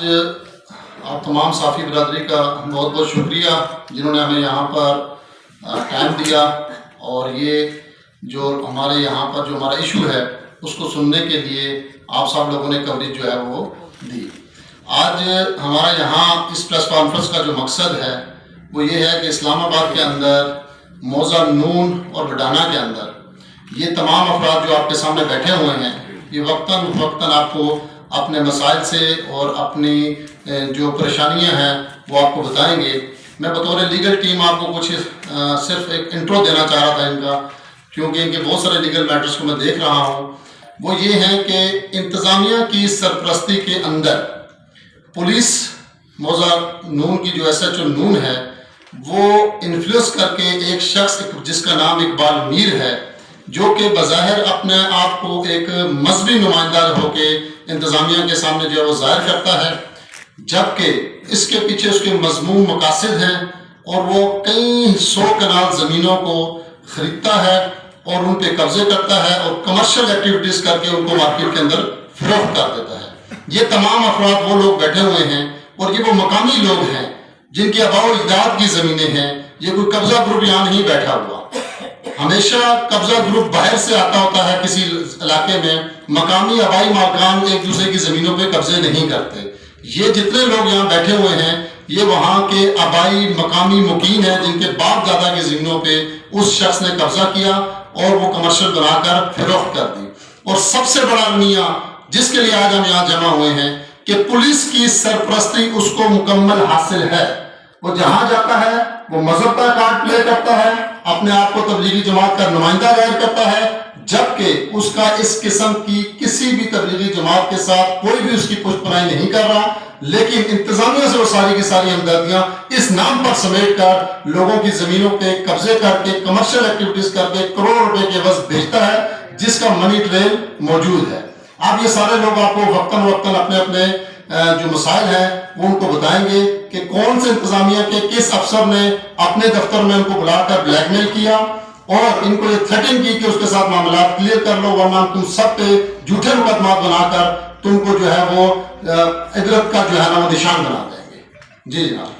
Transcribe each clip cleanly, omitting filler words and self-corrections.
आप तमाम साफ़ी बरदरी का बहुत बहुत शुक्रिया जिन्होंने हमें यहाँ पर टाइम दिया और ये जो हमारे यहाँ पर जो हमारा इशू है उसको सुनने के लिए आप सब लोगों ने कवरेज जो है वो दी। आज हमारा यहाँ इस प्रेस कॉन्फ्रेंस का जो मकसद है वो ये है कि इस्लामाबाद के अंदर मौज़ा नून और बडाना के अंदर ये तमाम अफराद जो आपके सामने बैठे हुए हैं ये वक्तन फ़वक्तन आपको अपने मसाइल से और अपनी जो परेशानियां हैं वो आपको बताएंगे। मैं बतौर लीगल टीम आपको कुछ सिर्फ एक इंट्रो देना चाह रहा था इनका, क्योंकि इनके बहुत सारे लीगल मैटर्स को मैं देख रहा हूँ। वो ये हैं कि इंतज़ामिया की सरपरस्ती के अंदर पुलिस मौज़ा नून की जो SHO नून है वो इन्फ्लुएंस करके एक शख्स जिसका नाम इकबाल मीर है, जो कि बज़ाहिर अपने आप को एक मजहबी नुमाइंदा होके इंतज़ामिया के सामने जो है वो ज़ाहिर करता है, जबकि इसके पीछे उसके मज़मूम मकासद हैं और वो कई 100 कनाल ज़मीनों को ख़रीदता है और उन पे कब्ज़े करता है और कमर्शियल एक्टिविटीज़ करके उनको मार्केट के अंदर फ़रोख्त कर देता है। ये तमाम अफराद वो लोग बैठे हुए हैं और ये वो मकामी लोग हैं जिनकी आबाओ इजाद की ज़मीनें हैं। ये कोई कब्ज़ा ग्रुप यहाँ नहीं बैठा हुआ, हमेशा कब्जा ग्रुप बाहर से आता होता है किसी इलाके में। मकामी आबाई माकान एक दूसरे की ज़मीनों पे कब्जे नहीं करते। ये जितने लोग यहाँ बैठे हुए हैं ये वहाँ के आबाई मकामी मुकीन हैं जिनके बाप दादा की ज़मीनों पे उस शख्स ने कब्जा किया और वो कमर्शियल बनाकर फरोख्त कर दी। और सबसे बड़ा अलमिया जिसके लिए आज हम यहाँ जमा हुए हैं कि पुलिस की सरपरस्ती उसको मुकम्मल हासिल है। वो जहाँ जाता है वो मजहब का कार्ड प्ले करता है, अपने आप को तबलीगी जमात का नुमाइंदा जाहिर करता है, जबकि उसका इस किस्म की किसी भी तबलीगी जमात के साथ कोई भी उसकी पुष्पनाई नहीं कर रहा। लेकिन इंतजामिया से वो सारी की सारी हमदर्दियां इस नाम पर समेट कर लोगों की जमीनों पे कब्जे करके कमर्शियल एक्टिविटीज करके करोड़ों रुपए के बस भेजता है, जिसका मनी ट्रेल मौजूद है। अब ये सारे लोग आपको वक्तन वक्तन अपने अपने जो मसाइल हैं वो उनको बताएंगे कि कौन से इंतजामिया के किस अफसर ने अपने दफ्तर में उनको बुलाकर ब्लैकमेल किया और इनको ये थ्रेटिंग की कि उसके साथ मामला क्लियर कर लो, वरना तुम सब पे झूठे मुकदमा बनाकर तुमको जो है वो इबरत का जो है ना वो निशान बना देंगे। जी जनाब।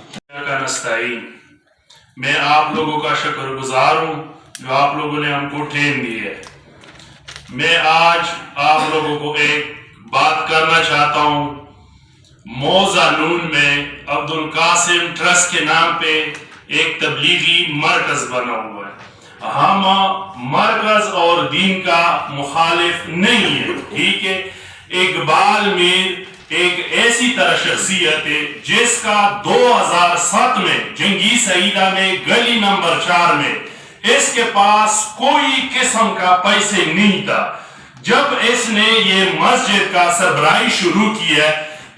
मैं आप लोगों का शुक्रगुजार हूँ जो आप लोगों ने हमको ट्रेन दी है। मैं आज आप लोगों को एक बात करना चाहता हूँ। मौज़ा नून में अब्दुल कासिम ट्रस्ट के नाम पे एक तबलीगी मरकज बना हुआ है। हम मरकज और दीन का मुखालिफ नहीं है, ठीक है। इकबाल मीर एक ऐसी तरह शख्सियत है जिसका 2007 में जंगी सईदा में गली नंबर 4 में इसके पास कोई किस्म का पैसे नहीं था। जब इसने ये मस्जिद का सरबराही शुरू किया,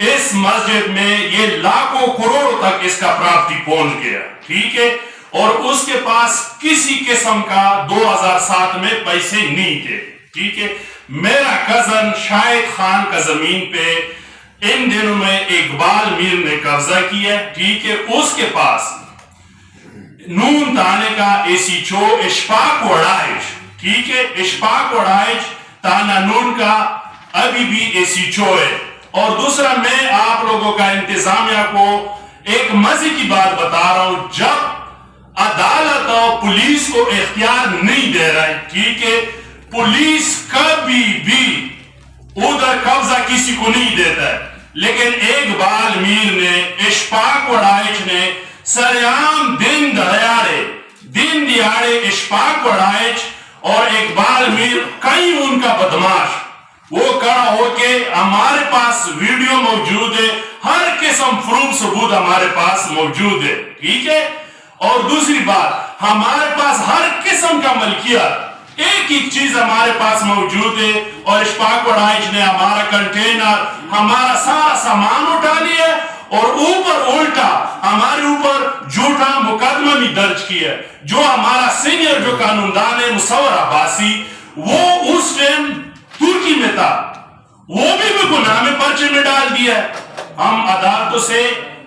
इस मस्जिद में ये लाखों करोड़ों तक इसका प्राप्ति पहुंच गया, ठीक है। और उसके पास किसी किस्म का 2007 में पैसे नहीं थे, ठीक है। मेरा कजन शाहिद खान का जमीन पे इन दिनों में इकबाल मीर ने कब्जा किया, ठीक है। उसके पास नून थाने का SHO इशफाक वड़ाइश, ठीक है, इशफाक वड़ाइश थाना नून का अभी भी SHO है। और दूसरा, मैं आप लोगों का इंतजामिया को एक मजे की बात बता रहा हूं, जब अदालत और पुलिस को इख्तियार नहीं दे रहा है, ठीक है, पुलिस कभी भी उधर कब्जा किसी को नहीं देता है। लेकिन इकबाल मीर ने, इशफाक वड़ाइश ने सरेआम दिन दिहाड़े इशफाक वड़ाइश और इकबाल मीर कई उनका बदमाश वो खड़ा होके हमारे पास वीडियो मौजूद है, हर किस्म प्रूफ सबूत हमारे पास मौजूद है, ठीक है। और दूसरी बात, हमारे पास हर किस्म का मलकियत, एक चीज हमारे पास मौजूद है। और इशफाक वड़ाइश ने हमारा कंटेनर, हमारा सारा सामान उठा लिया और ऊपर उल्टा हमारे ऊपर झूठा मुकदमा भी दर्ज किया। जो हमारा सीनियर जो कानूनदान है मुसव्वर अब्बासी, वो उस टाइम तुर्की में था, वो भी गुनाह में पर्चे में डाल दिया। हम अदालतों से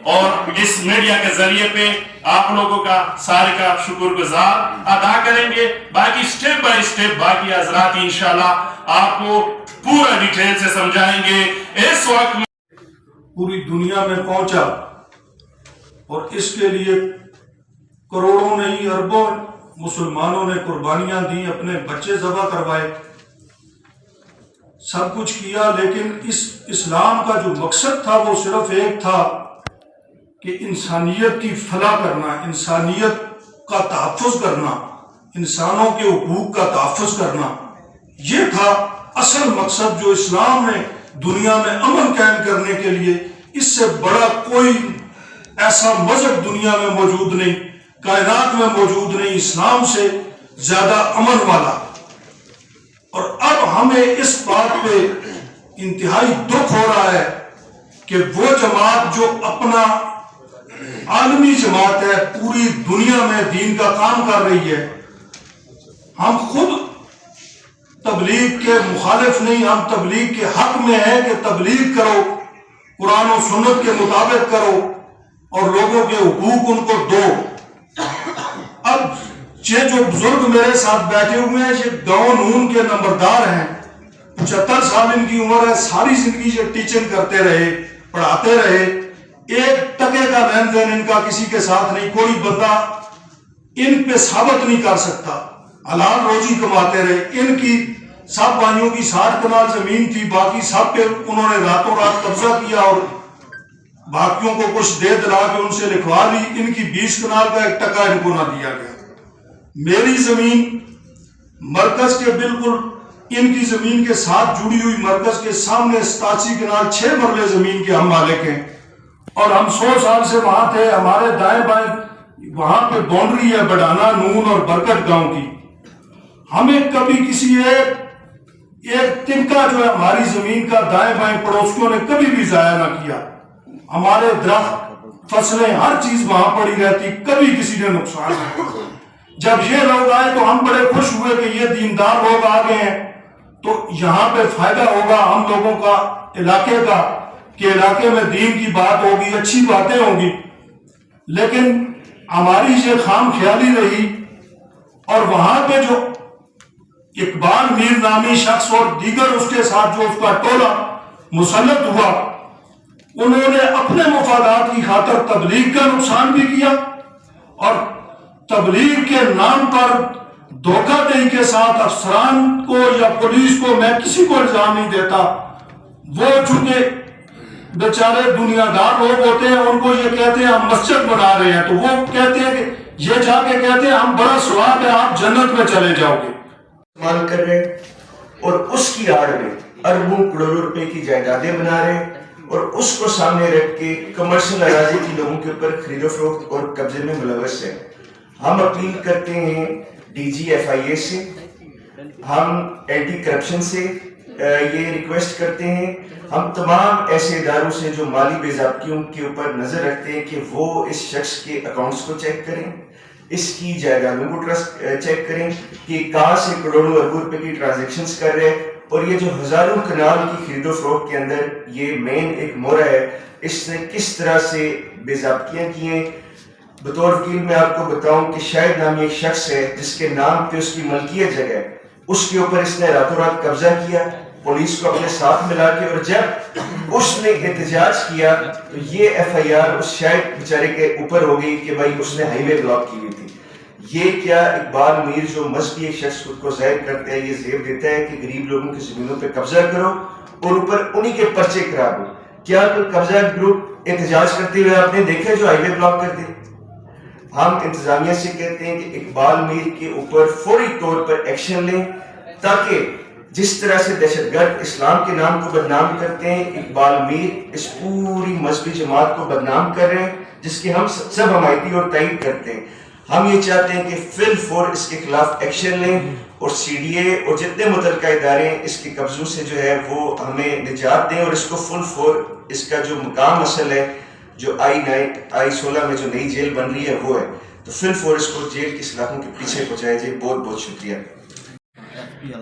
और इस मीडिया के जरिए पे आप लोगों का सारे का शुक्रगुजार अदा करेंगे। बाकी स्टेप बाय स्टेप बाकी हजरात इंशाल्लाह आपको पूरा डिटेल से समझाएंगे। इस वक्त पूरी दुनिया में पहुंचा और इसके लिए करोड़ों नहीं अरबों मुसलमानों ने कुर्बानियां दी, अपने बच्चे ज़बह करवाए, सब कुछ किया। लेकिन इस इस्लाम का जो मकसद था वो सिर्फ एक था कि इंसानियत की फलाह करना, इंसानियत का तहफ़्फ़ुज़ करना, इंसानों के हुकूक का तहफ़्फ़ुज़ करना। ये था असल मकसद जो इस्लाम ने दुनिया में अमन कायम करने के लिए, इससे बड़ा कोई ऐसा मजहब दुनिया में मौजूद नहीं, कायनात में मौजूद नहीं, इस्लाम से ज्यादा अमन वाला। और अब हमें इस बात पे इंतहाई दुख हो रहा है कि वो जमात जो अपना आलमी जमात है, पूरी दुनिया में दीन का काम कर रही है, हम खुद तबलीग के मुखालिफ नहीं, हम तबलीग के हक में हैं कि तबलीग करो, कुरान और सुन्नत के मुताबिक करो और लोगों के हुकूक उनको दो। अब ये जो बुजुर्ग मेरे साथ बैठे हुए हैं, ये गाँव नून के नंबरदार हैं, 75 साल इनकी उम्र है, सारी जिंदगी ये टीचिंग करते रहे, पढ़ाते रहे, एक टके का लेन देन इनका किसी के साथ नहीं, कोई बंदा इन पे साबित नहीं कर सकता, हलाल रोजी कमाते रहे। इनकी सब भाइयों की 60 कनाल जमीन थी, बाकी सब पे उन्होंने रातों रात कब्जा किया और बाकियों को कुछ दे दिला के उनसे लिखवा ली। इनकी 20 कनाल का 1 टका इनको ना दिया गया। मेरी जमीन मरकज के बिल्कुल इनकी जमीन के साथ जुड़ी हुई, मरकज के सामने 87 कनाल 6 मरले जमीन के हम मालिक हैं और हम 100 साल से वहां थे। हमारे दाएं बाएं वहां पे बाउंड्री है बडाना, नून और बरकत गांव की। हमें कभी किसी एक तिनका जो है हमारी जमीन का दाएं बाएं पड़ोसियों ने कभी भी जाया ना किया। हमारे दरख्त, फसलें, हर चीज वहां पड़ी रहती, कभी किसी ने नुकसान नहीं। जब ये लोग आए तो हम बड़े खुश हुए कि ये दीनदार लोग आ गए हैं, तो यहाँ पे फायदा होगा हम लोगों का, इलाके का, कि इलाके में दीन की बात होगी, अच्छी बातें होंगी। लेकिन हमारी ये खाम ख्याली रही और वहां पे जो इकबाल मीर नामी शख्स और दीगर उसके साथ जो उसका टोला मुसल्लत हुआ, उन्होंने अपने मुफादात की खातर तबलीग का नुकसान भी किया और तबलीग के नाम पर धोखाधड़ी के साथ अफसरान को या पुलिस को, मैं किसी को इल्जाम नहीं देता, वो चूंकि बेचारे दुनियादार लोग होते हैं, उनको ये कहते हैं हम मस्जिद बना रहे हैं, तो वो कहते हैं कि ये जाके कहते हैं हम बड़ा सवाब है, आप जन्नत में चले जाओगे। मान कर रहे और उसकी आड़ में अरबों करोड़ों रुपए की जायदादें बना रहे और उसको सामने रख के कमर्शियल अराजी की लोगों के ऊपर खरीदो फरोख्त और कब्जे में मुलव्वस है। हम अपील करते हैं DGFIA से, हम एंटी करप्शन से ये रिक्वेस्ट करते हैं, हम तमाम ऐसे इदारों से जो माली बेज़ाब्तियों के ऊपर नजर रखते हैं कि वो इस शख्स के अकाउंट्स को चेक करें, इसकी जायदादों को चेक करें कि कहाँ से करोड़ों अरबों रुपए की ट्रांजैक्शंस कर रहे हैं। और ये जो हजारों कनाल की खरीदो फरोख्त के अंदर ये मेन एक मोहरा है, इसने किस तरह से बेज़ाब्तियां की हैं। बतौर वकील मैं आपको बताऊं कि शायद नामी एक शख्स है जिसके नाम पे उसकी मलकियत जगह, उसके ऊपर इसने रातों रात कब्जा किया, पुलिस को अपने साथ मिला के, और जब उसने एहतजाज किया तो ये FIR उस शायद बेचारे के ऊपर हो गई कि भाई उसने हाईवे ब्लॉक की हुई थी। ये क्या इकबाल मीर जो मजहबी एक शख्स खुद को जाहिर करता है, ये जेब देता है कि गरीब लोगों की जमीनों पे कब्जा करो और ऊपर उन्हीं के पर्चे करा दो। क्या कोई कब्जा ग्रुप एहतजाज करते हुए आपने देखे जो हाईवे ब्लॉक कर दे? हम इंतजामिया से कहते हैं कि इकबाल मीर के ऊपर फौरी तौर पर एक्शन लें, ताकि जिस तरह से दहशतगर्द इस्लाम के नाम को बदनाम करते हैं, इकबाल मीर इस पूरी मजहबी जमात को बदनाम कर रहे हैं, जिसकी हम सब हमायती और तायीद करते हैं। हम ये चाहते हैं कि फिल फौर इसके खिलाफ एक्शन लें और CDA और जितने मुतल्लिका इदारे इसके कब्जों से जो है वो हमें निजात दें और इसको फुल फौर इसका जो मुकाम असल है, जो I-16 में जो नई जेल बन रही है वो है, तो फिल फौर इसको जेल की सलाखों के पीछे पहुंचाया जाए। बहुत बहुत शुक्रिया।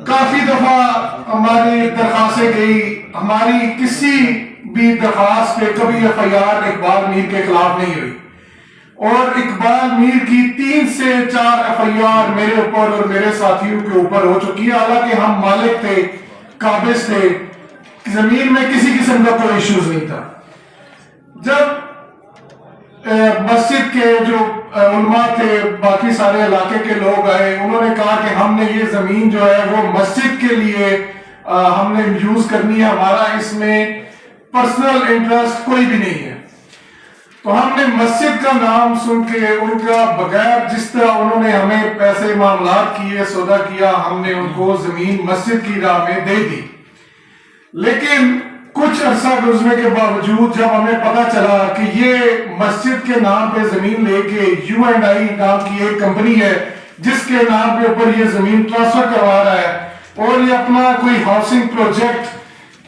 काफी दफा हमारी दरखास्तें गई, हमारी किसी भी दरखास्त पे कभी FIR इकबाल मीर के खिलाफ नहीं हुई और इकबाल मीर की 3 से 4 FIR मेरे ऊपर और मेरे साथियों के ऊपर हो चुकी है। हालांकि हम मालिक थे, काबिज थे, जमीन में किसी किस्म का कोई इश्यूज नहीं था। کے جو علماء تھے، باقی سارے علاقے کے لوگ آئے، انہوں نے کہا کہ ہم نے یہ زمین جو ہے وہ مسجد کے لیے ہم نے یوز کرنی ہے، ہمارا اس میں پرسنل انٹرسٹ کوئی بھی نہیں ہے۔ تو ہم نے مسجد کا نام سن کے ان کا بغیر جس طرح انہوں نے ہمیں پیسے معاملات کیے، سودا کیا، ہم نے ان کو زمین مسجد کی راہ میں دے دی۔ لیکن کچھ عرصہ گزرنے کے باوجود جب ہمیں پتا چلا کہ یہ مسجد کے نام پہ زمین لے کے U&I نام کی ایک کمپنی ہے جس کے نام کے اوپر یہ زمین ٹرانسفر کروا رہا ہے، اور یہ اپنا کوئی ہاؤسنگ پروجیکٹ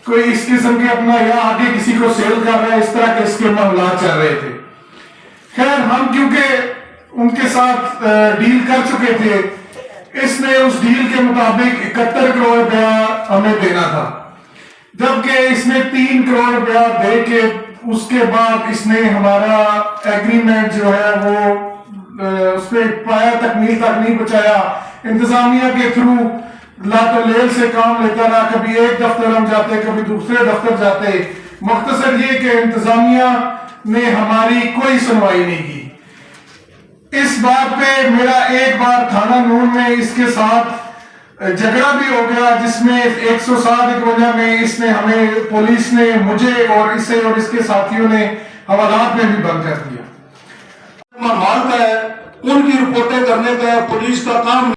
کوئی اس قسم کے اپنا یا آگے کسی کو سیل کر رہا ہے، اس طرح کے اس کے معاملات چل رہے تھے۔ خیر ہم کیونکہ ان کے ساتھ ڈیل کر چکے تھے، اس نے اس ڈیل کے مطابق 71 کروڑ روپیہ ہمیں دینا تھا، جبکہ اس نے 3 کروڑ روپیہ دے کے اس کے بعد اس نے ہمارا ایگریمنٹ جو ہے وہ اس پہ پایا تکمیل تک نہیں پہنچایا۔ انتظامیہ کے تھرو لات و لیل سے کام لیتا رہا، کبھی ایک دفتر ہم جاتے، کبھی دوسرے دفتر جاتے۔ مختصر یہ کہ انتظامیہ نے ہماری کوئی سنوائی نہیں کی۔ اس بات پہ میرا ایک بار تھانہ نون میں اس کے ساتھ جھگڑا بھی ہو گیا، جس میں 107 میں اس نے ہمیں پولیس نے مجھے اور اسے اور اس کے ساتھیوں نے حوالات میں بھی بند کر دیا۔ مالک ہے، ان کی رپورٹیں کرنے کا پولیس کا کام